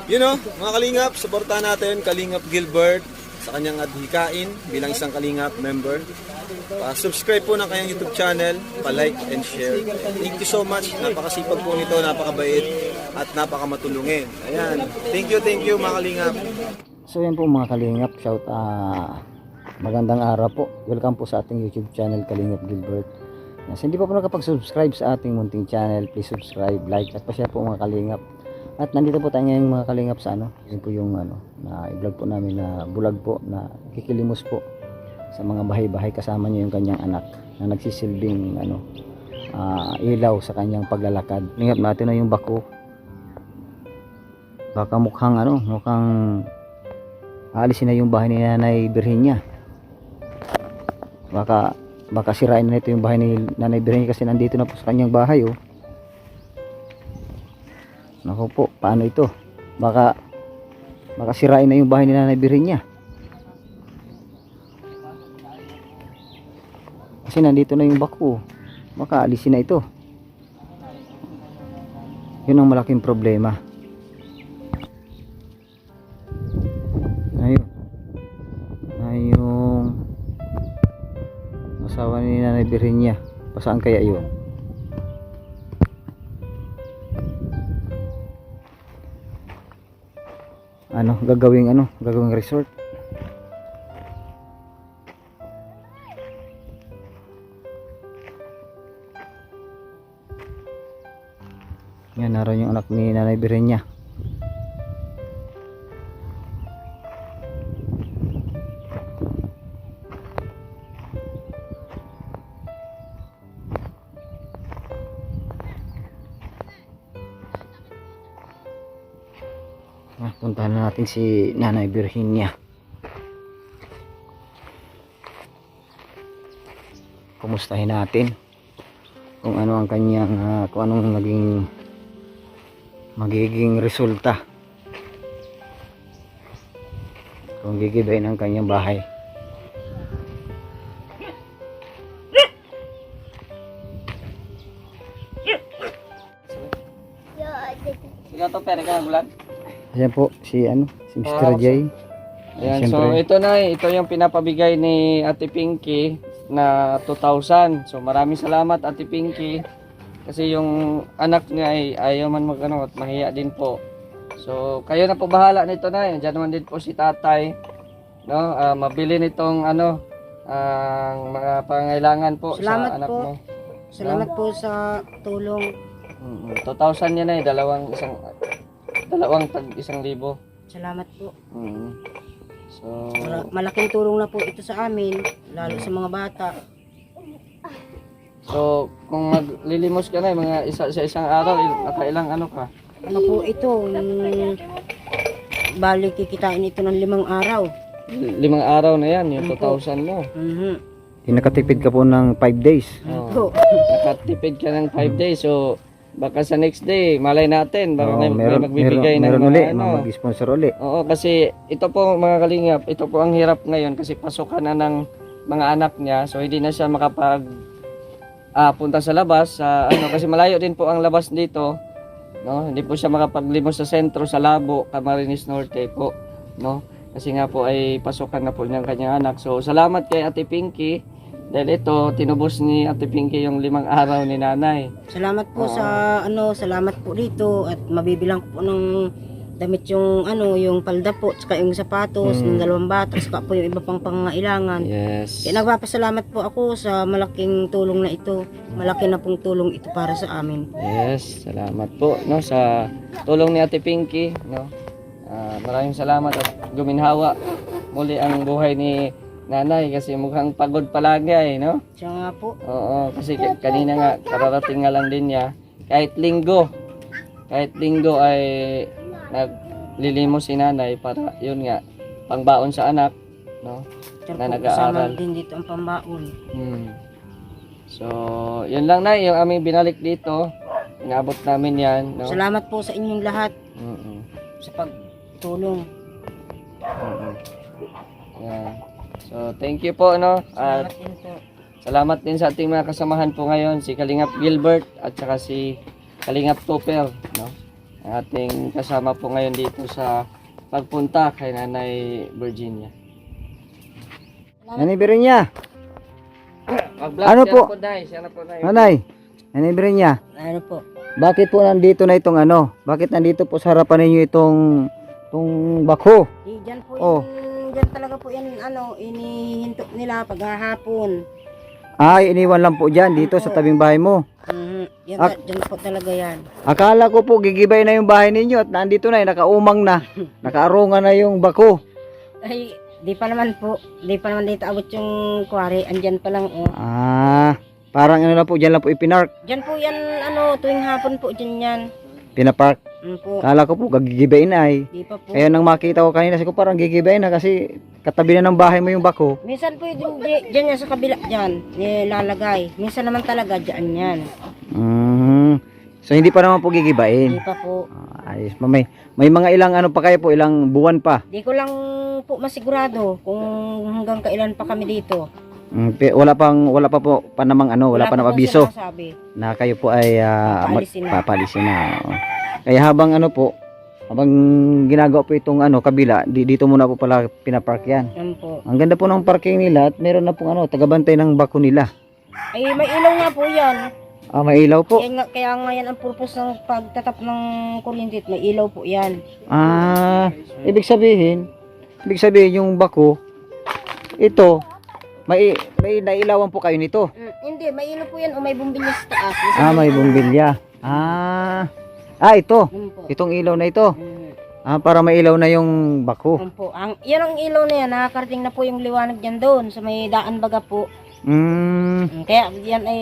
You know, mga Kalingap, suportahan natin Kalingap Gilbert sa kanyang adhikain bilang isang Kalingap member. Subscribe po ng kanyang YouTube channel, pa-like and share. Thank you so much. Napakasipag po nito, napakabait at napakamatulungin. Ayan. Thank you mga Kalingap. So yan po mga Kalingap, magandang araw po. Welcome po sa ating YouTube channel Kalingap Gilbert. Yes, hindi pa po nakapag-subscribe sa ating munting channel, please subscribe, like at pa-share po mga Kalingap. At nandito po tayo ngayon mga Kalingap sa yun po yung na i-vlog po namin na bulag po na kikilimos po sa mga bahay-bahay, kasama niyo yung kanyang anak na nagsisilbing ilaw sa kanyang paglalakad. Ingat natin na yung bako. Baka mukhang aalisin na yung bahay ni Nanay Virginia. Baka sirain na ito yung bahay ni Nanay Virginia kasi nandito na po sa kanyang bahay oh. Naku po, paano ito? Baka sirain na yung bahay ni Nanay Virginia. Kasi nandito na yung bako. Baka alisin na ito. Yun ang malaking problema. Yung asawa ni Nanay Virginia. Pasaan kaya yun? Gagawing resort. Yan, naroon yung anak ni Nanay Virginia. Puntahan na natin si Nanay Virginia. Kumustahin natin kung ano ang kanyang kung anong magiging resulta, kung gigibayin ang kanyang bahay. Sige to, pera ka bulan. Ayan po si Mr. J. Ayan, so ito yung pinapabigay ni Ate Pinky na 2,000. So maraming salamat Ate Pinky kasi yung anak niya ay ayaw man at mahiya din po. So kayo na po bahala nito na. Diyan naman din po si tatay, no? Mabili nitong mga pangailangan po salamat sa anak po. mo. Salamat po sa tulong. 2,000 yan dalawang tag 1,000. Salamat po. So Malaking tulong na po ito sa amin, lalo sa mga bata. So kung maglilimos ka na mga sa isang araw, nakailang ka? Ano po ito? Bali kikitain ito ng 5 araw. 5 araw na yan, yung 2,000 mo. Nakatipid ka po ng 5 days. Po. Nakatipid ka ng 5 days. So baka sa next day, malay natin, baka may magbibigay ng mag-sponsor uli. Oo, kasi ito po mga Kalingap, ito po ang hirap ngayon kasi pasukan na ng mga anak niya. So hindi na siya punta sa labas kasi malayo din po ang labas dito, no? Hindi po siya makapaglimos sa sentro sa Labo, Camarines Norte po, no? Kasi nga po ay pasukan na po ng kanyang anak. So salamat kay Ate Pinky. Dahil ito, tinubos ni Ate Pinky yung 5 araw ni Nanay. Salamat po salamat po dito at mabibilang ko po ng damit yung yung palda po, saka yung sapatos ng 2 bata, saka po yung iba pang pangangailangan. Yes. Kaya nagpapasalamat po ako sa malaking tulong na ito. Malaki na pong tulong ito para sa amin. Yes, salamat po no sa tulong ni Ate Pinky, no. Maraming salamat at guminhawa muli ang buhay ni Nanay kasi mukhang pagod palagi no? Siya nga po. Oo, kasi kanina nga kararating nga lang din niya. Kahit linggo ay naglilimos si Nanay para yun nga pangbaon sa anak, no? Na nag-aaral. Din dito ang pambaon. So, yun lang na yung aming binalik dito. Inabot namin yan, no? Salamat po sa inyong lahat. Sa pagtulong. Yeah. So, thank you po, no? At salamat din sa ating mga kasamahan po ngayon, si Kalingap Gilbert at saka si Kalingap Topper, no? ang ating kasama po ngayon dito sa pagpunta kay Nanay Virginia. Nanay Virginia, Mag-vlog Ano siya po? na po, Nay. Siya na po, Nay. Nanay, Nanay Virginia, Ano po? bakit po nandito na itong ano? Bakit nandito po sa harapan ninyo itong bako? Diyan po Oh. diyan talaga po yan, inihinto nila paghahapon. Ay, iniwan lang po dyan, dito sa tabing bahay mo. Yan, Ah. diyan po talaga yan. Akala ko po gigibay na yung bahay ninyo at nandito na, nakaumang na. Nakaarungan na yung bako. Ay, di pa naman dito abot yung kwari. Andyan pa lang, oh. Ah, parang ano lang po, dyan lang po ipinark. Diyan po yan, tuwing hapon po, dyan yan. Pinapark. Po, Akala ko po gagigibay na ay. di pa po. Kaya nang makita ko kanina, ko parang gigibay na kasi katabi na ng bahay mo yung bako. Minsan po dyan yan sa kabila dyan, nilalagay. Minsan naman talaga dyan yan. So hindi pa naman po gigibain. Di pa po. Ayos. May mga ilang ano pa kayo po, ilang buwan pa. Di ko lang po masigurado kung hanggang kailan pa kami dito. Wala pa po pa namang ano, wala pa namang pong abiso sinasabi. na kayo po ay Papaalisin na. papalisin na. Oo. Kaya habang ano po, habang ginagawa po itong ano kabila, dito muna po pala pinapark yan. Yan po. Ang ganda po ng parking nila at meron na pong ano, tagabantay ng bako nila. Ay, may ilaw nga po yan. Ah, may ilaw po. Kaya nga yan ang purpose ng pagtatap ng kuryente. May ilaw po yan. Ah, ibig sabihin yung bako, ito, may nailawan po kayo nito. Hindi, may ilaw po yan o may bumbilya sa taas. Ah, may bumbilya. Ito. Yan po. Itong ilaw na ito. Mm, Para may ilaw na yung bako. yan po. Yan ang ilaw na yan. Nakakarating na po yung liwanag dyan doon. Sa may daan baga po. Kaya yan ay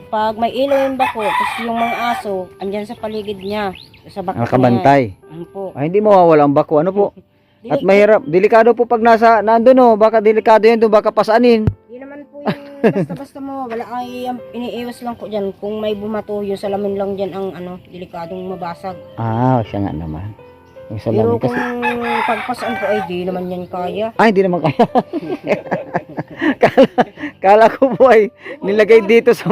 pag may ilaw yung bako, tapos yung mga aso, andyan sa paligid niya. Sa bako Nakabantay. Yan po. Ay, hindi mawawala ang bako. Ano po? At mahirap. Delikado po pag nandun baka delikado yan doon, baka pasanin. Di naman po yung basta-basta mo. Wala ay iniiwas lang po dyan. Kung may bumato, yung salamin lang dyan ang delikadong mabasag. Siya nga naman. Yung Pero salamin kung kasi. pagpasaan po ay di naman yan kaya. Hindi naman kaya. kala ko po ay nilagay dito sa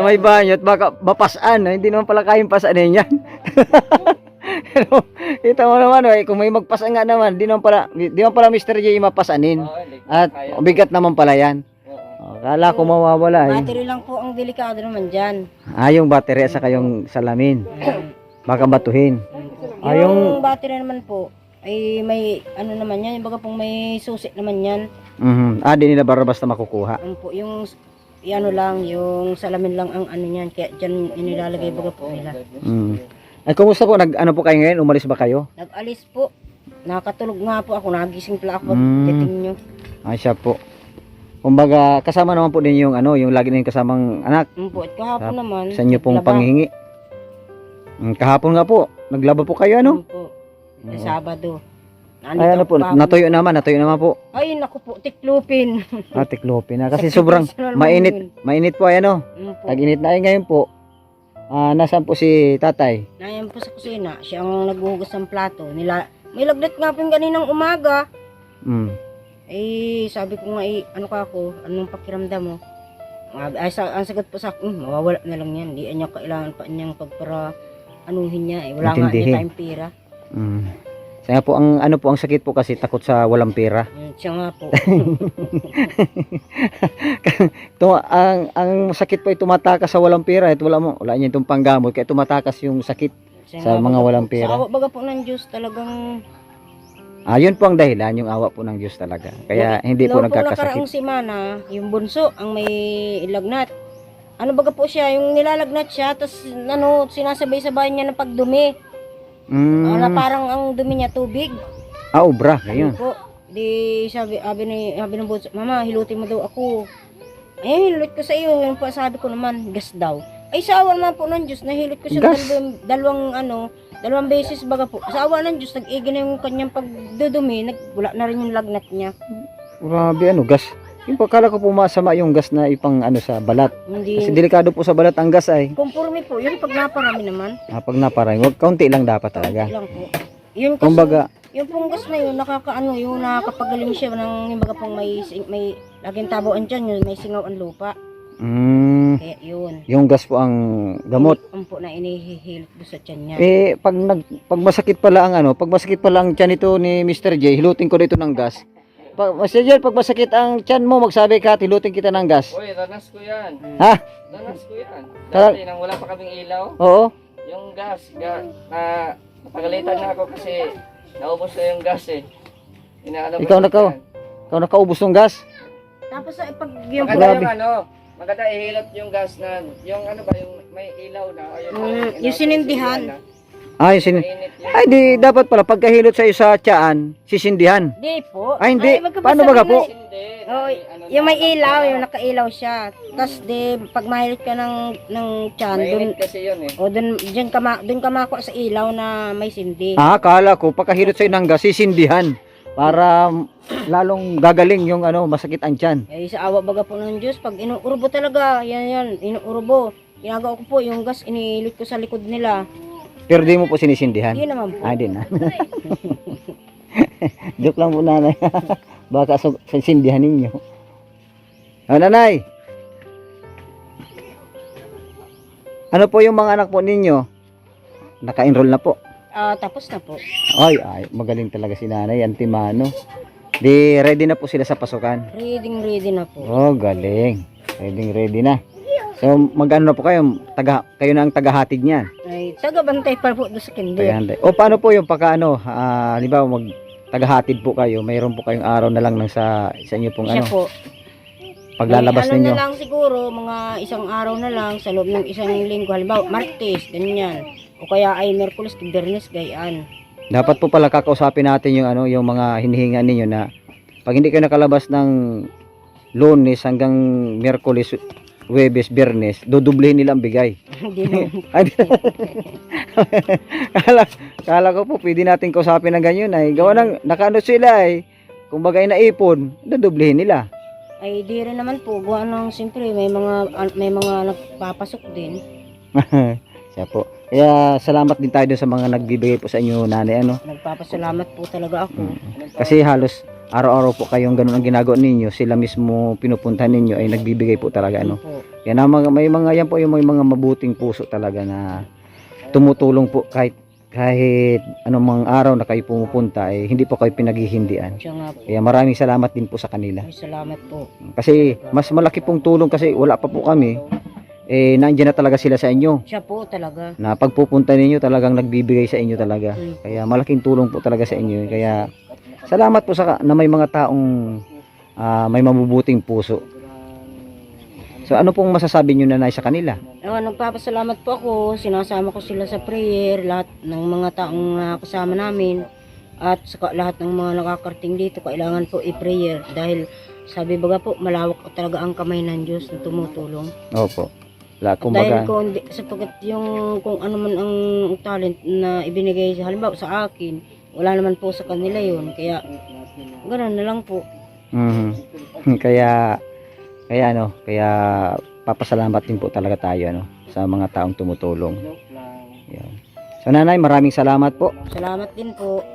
may banyo at baka mapasan. Hindi naman pala kayang pasanin yan. Pero kita mo naman, kung may magpasan nga naman, di naman pala Mr. J mapasanin. At bigat naman pala yan. Kala ko mawawala. Battery lang po ang delikado naman dyan. Yung battery at saka yung salamin. Baka batuhin. Yung battery naman po, ay may naman yan. Yung baga pong may susi naman yan. Di nila basta makukuha. Po, yung lang, yung salamin lang ang niyan. Kaya dyan inilalagay baga po nila. Ay, kumusta po? Ano po kayo ngayon? Umalis ba kayo? Nag-alis po. Nakatulog nga po ako. Nagising pala ako. Titing nyo. Ay, siya po. Kumbaga, kasama naman po din yung yung lagi din kasamang anak. Po, at kahapon naman. Sa inyo pong naglaba. panghingi. Kahapon nga po, naglaba po kayo Po. Sabado. Ay, po, natuyo naman po. Ay, naku po, tiklupin. Tiklopin na. Kasi sobrang mainit po ay Po. Tag-init na ay ngayon po. Nasaan po si tatay? Nayan po sa kusina, siya ang naghuhugas ng plato. May lagnat nga po yung ganinang umaga. Sabi ko nga, anong pakiramdam mo? Ang sagot po sa akin, mawawala na lang yan. Di niya kailangan pa niyang anuhin niya. Wala nga niya tayong pera. Kaya po, ang sakit po kasi takot sa walang pera. Siya nga po. ang sakit po ay tumatakas sa walang pera at wala niya itong panggamot kaya tumatakas yung sakit sa mga walang pera. Sa awa baga po ng Diyos talagang yun po ang dahilan, yung awa po ng Diyos talaga. Kaya hindi po nagkakasakit. Nakaraang simana, yung bunso ang may lagnat. Baga po siya, yung nilalagnat siya, tapos sinasabay-sabay niya ng pagdumi. Parang ang dumi niya tubig. Obra, ngayon. Po. Di sabi ng bunso, mama, hilutin mo daw ako. Hilut ko sa iyo. Yung sabi ko naman, gas daw. Ay, sa awa naman po ng Diyos, nahilot ko siya dalawang beses baga po. Sa awa ng Diyos, nag-igi na yung kanyang pagdudumi, wala na rin yung lagnat niya. Grabe, gas. Yung pagkala ko pumasama yung gas na ipang sa balat. Hindi. Kasi delikado po sa balat ang gas ay. Conforme po, yun pag naparami naman. Pag naparami, kaunti lang dapat talaga. Lang po. Yun kasi, Kumbaga, yung pong gas na yun, yung nakakapagaling siya ng yung baga pong may laging tabuan dyan, yung may singaw ang lupa. Kaya yun. Yung gas po ang gamot. Ang po na inihihilot doon sa tiyan niya. Pag masakit pala ang pag masakit pala ang tiyan ito ni Mr. J, hilutin ko dito ng gas. Mr. J, pag masakit ang tiyan mo, magsabi ka, hilutin kita ng gas. Uy, ranas ko yan. Ha? Ranas ko yan. Tara- Dati nang wala pa kaming ilaw, Oo. yung gas, na napagalitan na ako kasi naubos na yung gas eh. Inaano ko Ikaw sa na ka. tiyan. Ikaw nakaubos ng gas. Tapos pag yung Maganda Grabe. yung maganda ihilot yung gas na, yung ano ba, yung may ilaw na. yung sinindihan. Mainit yun. Ay, di, dapat pala, pagkahilot sa sa tiyan, sisindihan. Di po. Ay, hindi. magkabasa Paano baga na po? eh. Hindi. Oh, Ano yung may na, ilaw, yung nakailaw siya. Tapos di, pag mahilit ka ng tiyan, dun, Mainit kasi yun eh. o dun, dun ka makuha sa ilaw na may sindi. Kala ko, pagkahilot sa ng gas, sisindihan. Para lalong gagaling yung masakit ang tiyan. Ay, sa awa baga po ng Diyos, pag inuurbo talaga, yan, inuurbo. Ginagawa ko po, yung gas, inilit ko sa likod nila. Pero di mo po sinisindihan. Hindi naman po. Di na. Joke lang po, nanay. Baka sindihan ninyo. Nanay. Ano po yung mga anak po ninyo? Naka-enroll na po. Tapos na po. Ay, magaling talaga si nanay, antimano. Di ready na po sila sa pasukan. Ready na po. Oh, galing. Ready na. So, mag-ano na po kayo? Kayo na ang tagahatid niyan. Ay, taga-bantay pa po doon sa kinder. O paano po yung halimbawa tagahatid po kayo, mayroon po kayong araw na lang sa inyo pong Siya po. paglalabas May ninyo. na lang siguro, mga isang araw na lang sa loob ng isang linggo. Halimbawa, Martes, ganyan. O kaya ay Merkulis, Biyernes, gayaan. Dapat po pala kakausapin natin yung mga hinihinga ninyo na pag hindi kayo nakalabas ng Lunes hanggang Miyerkules, Huwebes, Biyernes, dodoblehin nila ang bigay. Hindi naman. Ay, kala ko po pwede natin kausapin ng ganyan ay gawa ng nakaano sila ay kung bagay na ipon, dodoblehin nila. Ay, di rin naman po. Gawa ng, siyempre, may mga nagpapasok din. Siya po. Kaya salamat din tayo dun sa mga nagbibigay po sa inyo, nanay, Nagpapasalamat po talaga ako. Kasi halos araw-araw po kayong ganun ang ginagawa ninyo, sila mismo pinupuntahan ninyo ay nagbibigay po talaga Po. Yan ang may mga yan po yung mga mabuting puso talaga na tumutulong po kahit anong mga araw na kayo pumupunta ay hindi po kayo pinaghihindian. Siya nga po. Kaya maraming salamat din po sa kanila. Ay, salamat po. Kasi mas malaki pong tulong kasi wala pa po kami. Nandiyan na talaga sila sa inyo. Siya po talaga. Na pagpupunta ninyo talagang nagbibigay sa inyo talaga. Mm. Kaya malaking tulong po talaga sa inyo. Kaya salamat po na may mga taong may mabubuting puso. So ano pong masasabi nyo, nanay, sa kanila? Nagpapasalamat po ako. Sinasama ko sila sa prayer. Lahat ng mga taong kasama namin. At saka lahat ng mga nakakarating dito, kailangan po i-prayer. Dahil sabi baga po, malawak talaga ang kamay ng Diyos na tumutulong. Opo. Dahil Dahil sapagkat kung ano man ang talent na ibinigay halimbawa sa akin, wala naman po sa kanila yun. Kaya ganoon na lang po. Kaya papasalamat din po talaga tayo sa mga taong tumutulong. Yan. So nanay, maraming salamat po. Salamat din po.